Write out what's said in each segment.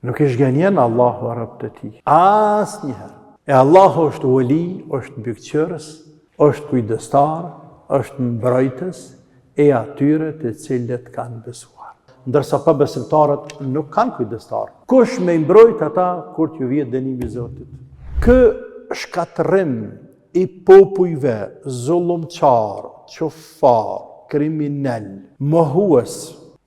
Nuk i shgënjen Allahu arab të ti. Asnjëherë. E Allahu është uali, është mbikëqyrës, është kujdestar, është mbrojtës e atyre të cilët kanë besuar. Ndërsa pa besimtarët nuk kanë kujdestar. Kush me mbrojt ata kur t'ju vjet dënimi i Zotit? Kë shkatërrim i popujve zullumçar, qofar, kriminal, mohues,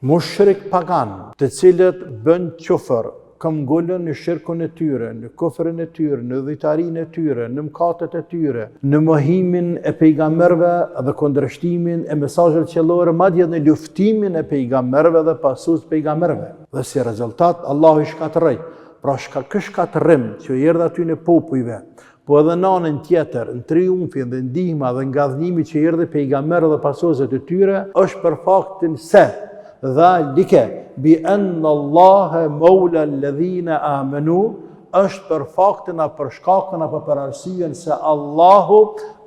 mushrik pagan, të cilët bën qofër, këmbgullën në shirkun e tyre, në kufrin e tyre, në dhujtarinë e tyre, në mëkatet e tyre, në mohimin e pejgamberëve dhe kundërshtimin e mesazheve qellore, madje në luftimin e pejgamberëve dhe pasues pejgamberëve. Dhe si rezultat Allahu i shkatërroi. Pra ky shkatërrim që erdhi aty në popujve, po edhe në anën tjetër, në triumfin dhe ndihma dhe ngadhnimi që erdhi pejgamberëve dhe pasuesve të tyre, është për faktin se dhalike bi anna Allahe maula alladhina amanu, është për faktin a për shkakun apo për arsyen se Allahu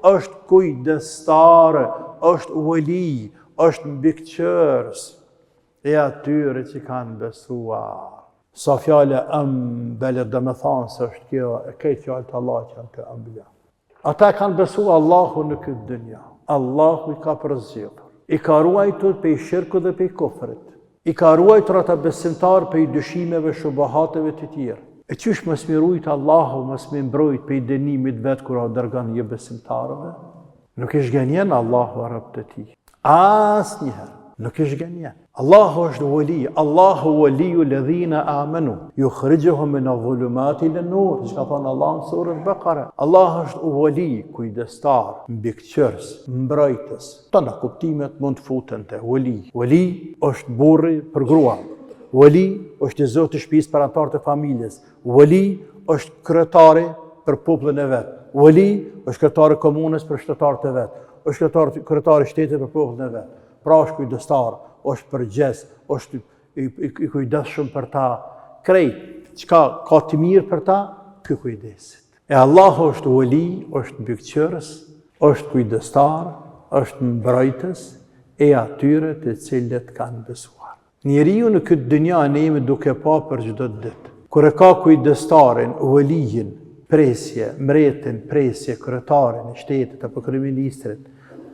është kujdestar, është wali, është mbikëqyrës e atyre që kanë besuar. Sa fjale ëmbele dhe me thanë se është kjo e kejtë fjallë të Allah që janë të ëmbële. Ata kanë besuar Allahu në këtë dënja. Allahu i ka përzgjedhur. I ka ruajtur pej shirku dhe pej kufrit. I ka ruajtur ata besimtar pej dyshimeve, shubuhateve të tjera. E qysh mos më rujt Allahu, mos më mbrojt pej dënimit vet kur au dërgon një besimtarëve? Nuk i shgënjen Allahu arab të tij. Asnjëherë. Nuk i shgënjen. Allahu është wali, Allahu waliu alladhina amanu, yukhrijuhum min adh-dhulumati ila an-nur. Çka thon Allah në surën Baqara. Allah është wali, kujdestar, mbikëqyrës, mbrojtës. Tona kuptimet mund të futen te wali. Wali është burri për grua. Wali është i Zoti i shtëpisë për anëtarët e familjes. Wali është kryetari për popullin e vet. Wali është kryetari i komunës për shtetarët e vet. Është kryetari i shtetit për popullin e vet. Pra është kujdestar, është përgjes, është i kujdesshëm për ta. Krejt, çka ka të mirë për ta, ky kujdesit. E Allahu është wali, është mbikëqyrës, është kujdestar, është mbrojtës e atyre të cilët kanë besuar. Njeriu në këtë dynja ne jemi duke pa për çdo ditë. Kur e ka kujdestarin, walijin, presje, mbretin, presje, kryetarin e shtetit apo kryeministrit,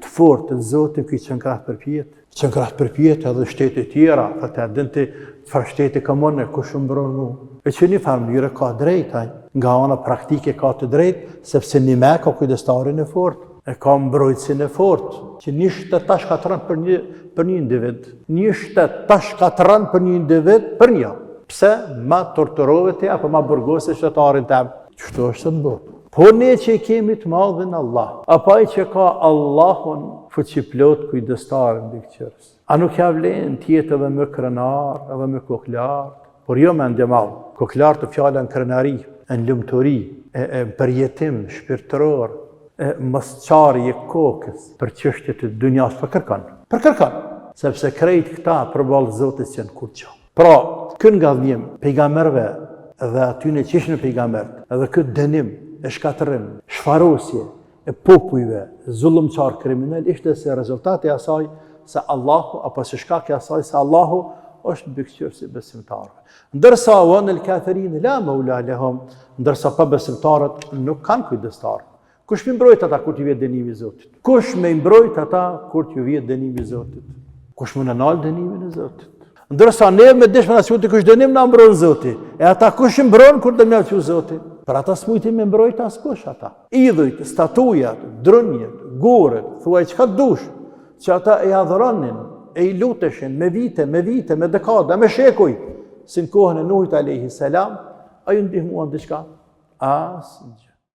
të fortë të Zotit që qenë krah përpjet. Qenë krah përpjet edhe shtete tjera, të dinte çfarë shteti ka mëne, kush mbron mu. E që një farë mënyrë ka drejt, nga ana praktike ka të drejt, sepse një me ka kujdestarin e fortë, e ka mbrojtësin e fortë, që një shtet ta shkatëron për një individ. Një shtet ta shkatëron për një individ për një. Pse ma torturove ti apo ma burgose shtetarin tem? Çto është në botë? Po ne që i kemi të madhin Allah, apo ai që ka Allahun fuqiplot kujdestarin mbikëqyrës. A nuk ja vlen tjetë edhe më krenar, edhe më koklar, por jo me ndjemal. Koklar të fjala në krenari, në lumturi, e përjetim shpirtëror, e mosçari i kokës për çështjet e dunjas për kërkon. Për kërkon, sepse krejt këta përballë Zotit janë kurço. Pra, kë ngadhnim pejgamberëve dhe atyne që ishin pejgamberët, edhe këtë dënim e shkatërrim, shfarosje e popujve, zullumçar kriminal, ishte se rezultati asaj se Allahu, apo se shkaki asaj se Allahu është mbikëqyrës i besimtarëve. Ndërsa wanel kafirin la maula lahum, ndërsa pa besimtarët nuk kanë kujdestar. Kush më mbrojt ata kur t'i vjet dënimi i Zotit? Kush më mbrojt ata kur t'ju vjet dënimi i Zotit? Kush më nal dënimin e Zotit? Ndërsa ne me dëshmë na thotë kush dënim na mbron Zoti. E ata kush mbron kur dënim na Zoti? Për ata s'mujti me mbrojt askush ata. Idhujt, statujat, drënjet, goret, thuaj çka dush, që ata e adhuronin, e i luteshin me vite, me dekada, me shekuj, si në kohën e Nuhit alayhi salam, a ju ndihmuan diçka? Asgjë.